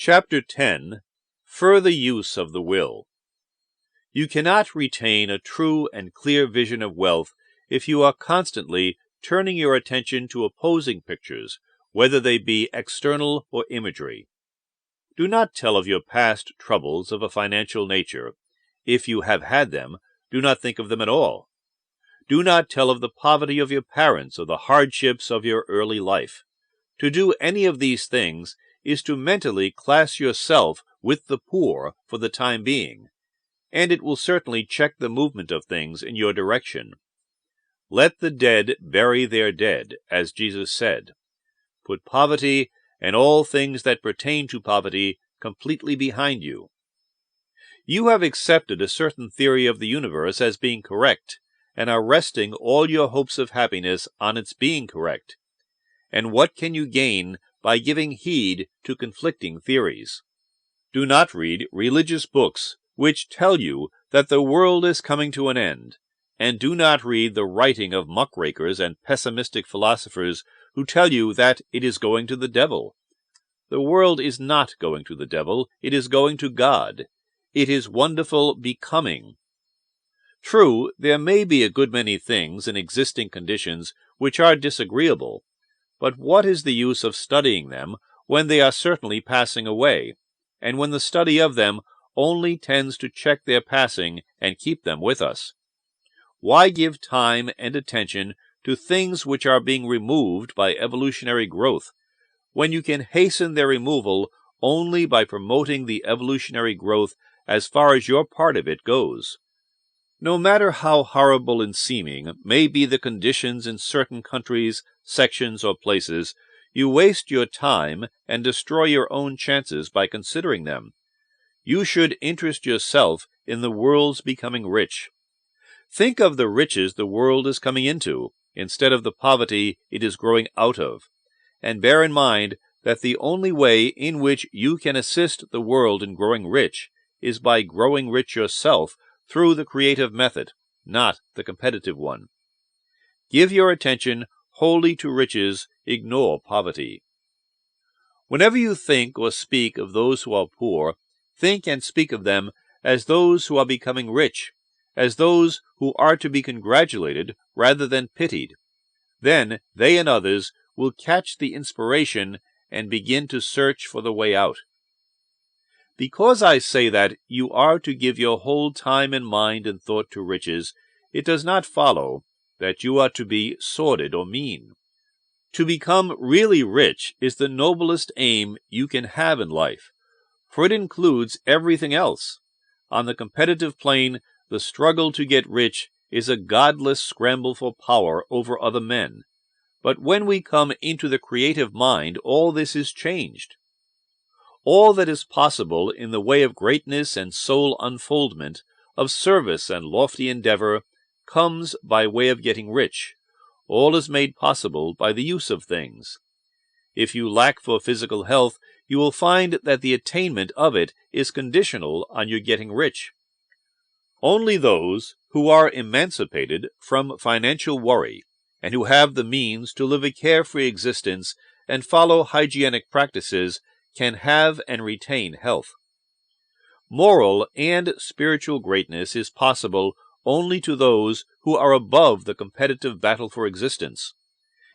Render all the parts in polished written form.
Chapter 10. Further Use of the Will. You cannot retain a true and clear vision of wealth if you are constantly turning your attention to opposing pictures, whether they be external or imagery. Do not tell of your past troubles of a financial nature. If you have had them, do not think of them at all. Do not tell of the poverty of your parents or the hardships of your early life. To do any of these things is to mentally class yourself with the poor for the time being, and it will certainly check the movement of things in your direction. Let the dead bury their dead, as Jesus said. Put poverty and all things that pertain to poverty completely behind you. You have accepted a certain theory of the universe as being correct, and are resting all your hopes of happiness on its being correct. And what can you gain by giving heed to conflicting theories? Do not read religious books which tell you that the world is coming to an end, and do not read the writing of muckrakers and pessimistic philosophers who tell you that it is going to the devil. The world is not going to the devil, it is going to God. It is wonderful becoming. True, there may be a good many things in existing conditions which are disagreeable, but what is the use of studying them when they are certainly passing away, and when the study of them only tends to check their passing and keep them with us? Why give time and attention to things which are being removed by evolutionary growth, when you can hasten their removal only by promoting the evolutionary growth as far as your part of it goes? No matter how horrible in seeming may be the conditions in certain countries, sections, or places, you waste your time and destroy your own chances by considering them. You should interest yourself in the world's becoming rich. Think of the riches the world is coming into, instead of the poverty it is growing out of, and bear in mind that the only way in which you can assist the world in growing rich is by growing rich yourself through the creative method, not the competitive one. Give your attention wholly to riches, ignore poverty. Whenever you think or speak of those who are poor, think and speak of them as those who are becoming rich, as those who are to be congratulated rather than pitied. Then they and others will catch the inspiration and begin to search for the way out. Because I say that you are to give your whole time and mind and thought to riches, it does not follow that you are to be sordid or mean. To become really rich is the noblest aim you can have in life, for it includes everything else. On the competitive plane, the struggle to get rich is a godless scramble for power over other men. But when we come into the creative mind, all this is changed. All that is possible in the way of greatness and soul unfoldment, of service and lofty endeavor, comes by way of getting rich. All is made possible by the use of things. If you lack for physical health, you will find that the attainment of it is conditional on your getting rich. Only those who are emancipated from financial worry, and who have the means to live a carefree existence and follow hygienic practices, can have and retain health. Moral and spiritual greatness is possible only to those who are above the competitive battle for existence,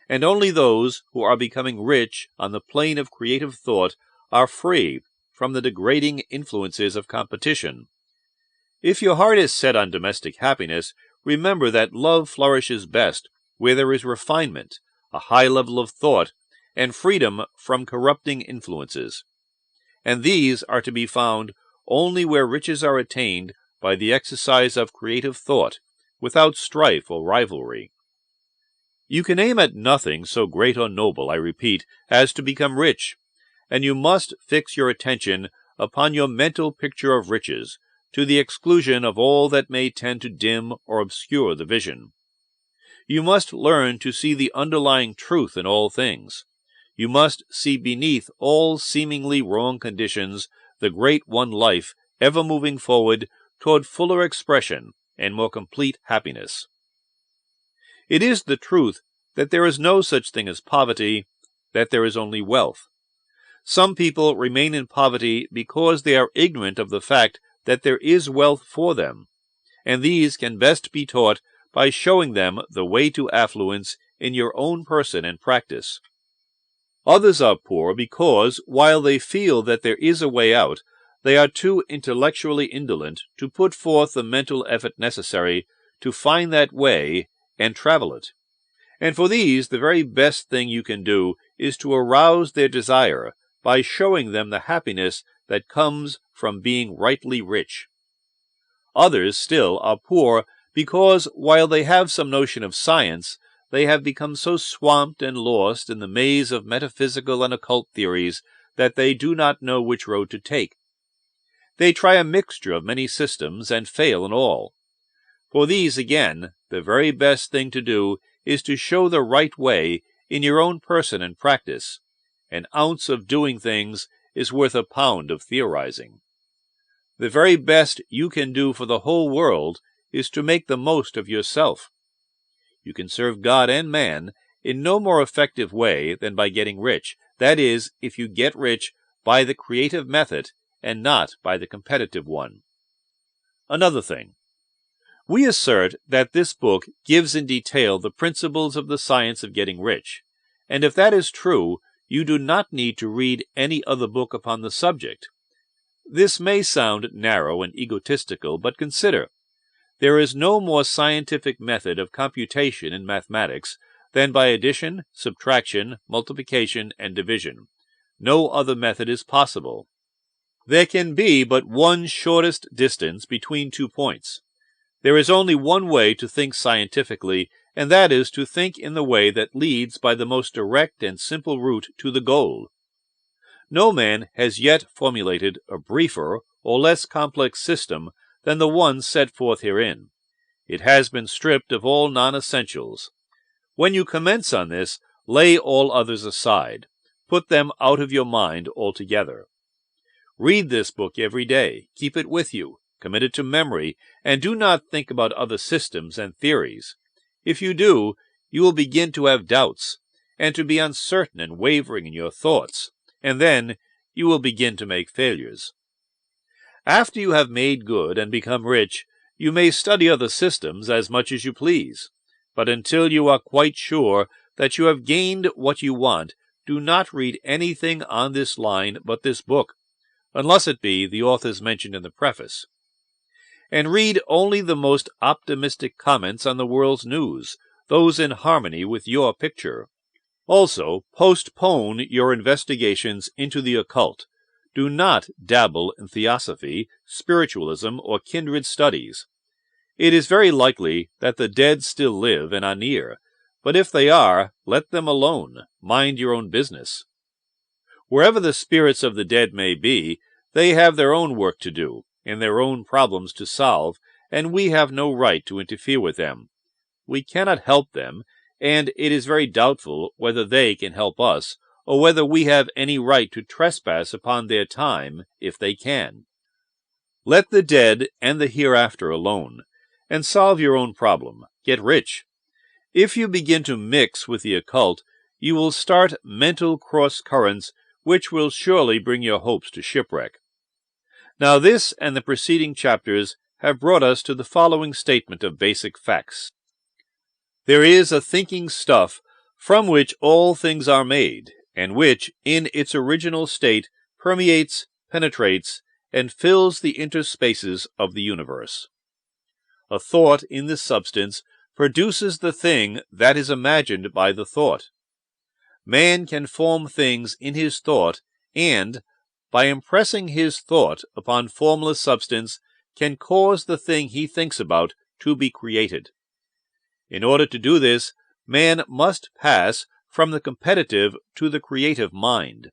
and only those who are becoming rich on the plane of creative thought are free from the degrading influences of competition. If your heart is set on domestic happiness, remember that love flourishes best where there is refinement, a high level of thought, and freedom from corrupting influences. And these are to be found only where riches are attained by the exercise of creative thought, without strife or rivalry. You can aim at nothing so great or noble, I repeat, as to become rich, and you must fix your attention upon your mental picture of riches, to the exclusion of all that may tend to dim or obscure the vision. You must learn to see the underlying truth in all things. You must see beneath all seemingly wrong conditions the great one life ever moving forward toward fuller expression and more complete happiness. It is the truth that there is no such thing as poverty, that there is only wealth. Some people remain in poverty because they are ignorant of the fact that there is wealth for them, and these can best be taught by showing them the way to affluence in your own person and practice. Others are poor because, while they feel that there is a way out, they are too intellectually indolent to put forth the mental effort necessary to find that way and travel it. And for these, the very best thing you can do is to arouse their desire by showing them the happiness that comes from being rightly rich. Others still are poor because, while they have some notion of science, they have become so swamped and lost in the maze of metaphysical and occult theories that they do not know which road to take. They try a mixture of many systems and fail in all. For these, again, the very best thing to do is to show the right way in your own person and practice. An ounce of doing things is worth a pound of theorizing. The very best you can do for the whole world is to make the most of yourself. You can serve God and man in no more effective way than by getting rich. That is, if you get rich by the creative method and not by the competitive one. Another thing. We assert that this book gives in detail the principles of the science of getting rich, and if that is true, you do not need to read any other book upon the subject. This may sound narrow and egotistical, but consider. There is no more scientific method of computation in mathematics than by addition, subtraction, multiplication, and division. No other method is possible. There can be but one shortest distance between 2 points. There is only one way to think scientifically, and that is to think in the way that leads by the most direct and simple route to the goal. No man has yet formulated a briefer or less complex system than the one set forth herein. It has been stripped of all non-essentials. When you commence on this, lay all others aside. Put them out of your mind altogether. Read this book every day. Keep it with you. Commit it to memory, and do not think about other systems and theories. If you do, you will begin to have doubts, and to be uncertain and wavering in your thoughts, and then you will begin to make failures. After you have made good and become rich, you may study other systems as much as you please, but until you are quite sure that you have gained what you want, do not read anything on this line but this book, unless it be the authors mentioned in the preface. And read only the most optimistic comments on the world's news, those in harmony with your picture. Also, postpone your investigations into the occult. Do not dabble in theosophy, spiritualism, or kindred studies. It is very likely that the dead still live and are near, but if they are, let them alone. Mind your own business. Wherever the spirits of the dead may be, they have their own work to do, and their own problems to solve, and we have no right to interfere with them. We cannot help them, and it is very doubtful whether they can help us, or whether we have any right to trespass upon their time if they can. Let the dead and the hereafter alone, and solve your own problem. Get rich. If you begin to mix with the occult, you will start mental cross-currents which will surely bring your hopes to shipwreck. Now this and the preceding chapters have brought us to the following statement of basic facts. There is a thinking stuff from which all things are made, and which, in its original state, permeates, penetrates, and fills the interspaces of the universe. A thought in this substance produces the thing that is imagined by the thought. Man can form things in his thought, and, by impressing his thought upon formless substance, can cause the thing he thinks about to be created. In order to do this, man must pass from the competitive to the creative mind.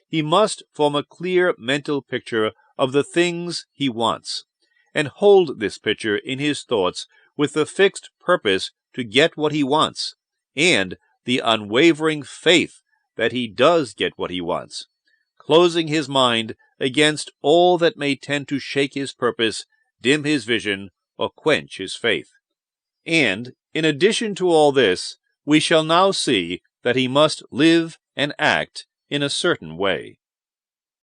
He must form a clear mental picture of the things he wants, and hold this picture in his thoughts with the fixed purpose to get what he wants, and the unwavering faith that he does get what he wants, closing his mind against all that may tend to shake his purpose, dim his vision, or quench his faith. And, in addition to all this, we shall now see that he must live and act in a certain way.